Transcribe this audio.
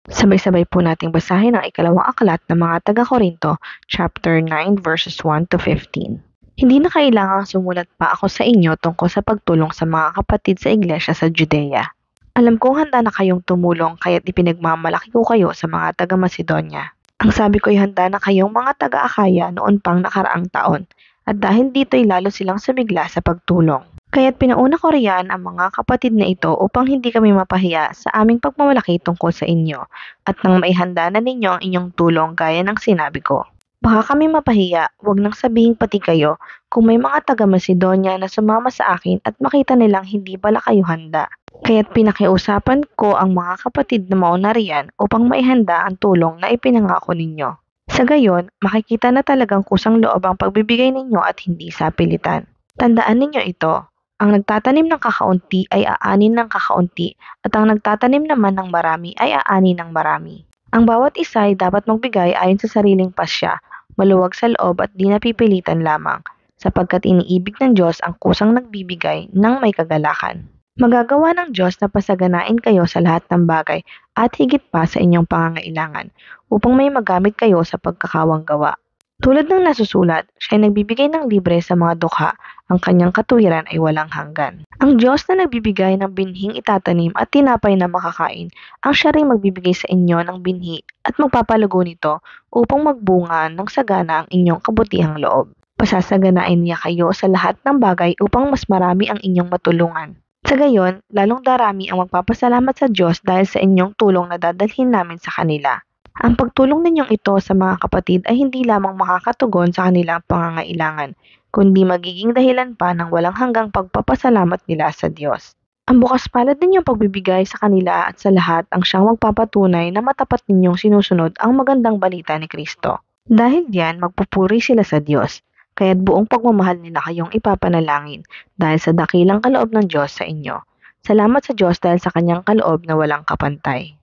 Sabay-sabay po nating basahin ang ikalawang aklat ng mga taga-Korinto, chapter 9 verses 1 to 15. Hindi na kailangang sumulat pa ako sa inyo tungkol sa pagtulong sa mga kapatid sa iglesia sa Judea. Alam kong handa na kayong tumulong kaya't ipinagmamalaki ko kayo sa mga taga-Macedonia. Ang sabi ko'y handa na kayong mga taga-Akaya noon pang nakaraang taon, at dahil dito'y lalo silang sumigla sa pagtulong. Kaya't pinauna ko riyan ang mga kapatid na ito upang hindi kami mapahiya sa aming pagmamalaki tungkol sa inyo, at nang maihanda na ninyo ang inyong tulong gaya ng sinabi ko. Baka kami mapahiya, wag nang sabihin pati kayo kung may mga taga-Macedonia na sumama sa akin at makita nilang hindi pala kayo handa. Kaya't pinakiusapan ko ang mga kapatid na mauna riyan upang maihanda ang tulong na ipinangako ninyo. Sa gayon, makikita na talagang kusang loob ang pagbibigay ninyo at hindi sa pilitan. Tandaan ninyo ito, ang nagtatanim ng kakaunti ay aanin ng kakaunti at ang nagtatanim naman ng marami ay aanin ng marami. Ang bawat isa ay dapat magbigay ayon sa sariling pasya, maluwag sa loob at di napipilitan lamang, sapagkat iniibig ng Diyos ang kusang nagbibigay ng may kagalakan. Magagawa ng Diyos na pasaganain kayo sa lahat ng bagay at higit pa sa inyong pangangailangan upang may magamit kayo sa pagkakawang gawa. Tulad ng nasusulat, siya ay nagbibigay ng libre sa mga dukha, ang kanyang katuwiran ay walang hanggan. Ang Diyos na nagbibigay ng binhing itatanim at tinapay na makakain, ang siya ring magbibigay sa inyo ng binhi at magpapalago nito upang magbunga ng sagana ang inyong kabutihang loob. Pasasaganain niya kayo sa lahat ng bagay upang mas marami ang inyong matulungan. Sa gayon, lalong darami ang magpapasalamat sa Diyos dahil sa inyong tulong na dadalhin namin sa kanila. Ang pagtulong ninyong ito sa mga kapatid ay hindi lamang makakatugon sa kanilang pangangailangan, kundi magiging dahilan pa ng walang hanggang pagpapasalamat nila sa Diyos. Ang bukas palad ninyong pagbibigay sa kanila at sa lahat ang siyang magpapatunay na matapat ninyong sinusunod ang magandang balita ni Kristo. Dahil diyan, magpupuri sila sa Diyos, kaya't buong pagmamahal nila kayong ipapanalangin dahil sa dakilang kaloob ng Diyos sa inyo. Salamat sa Diyos dahil sa kanyang kaloob na walang kapantay.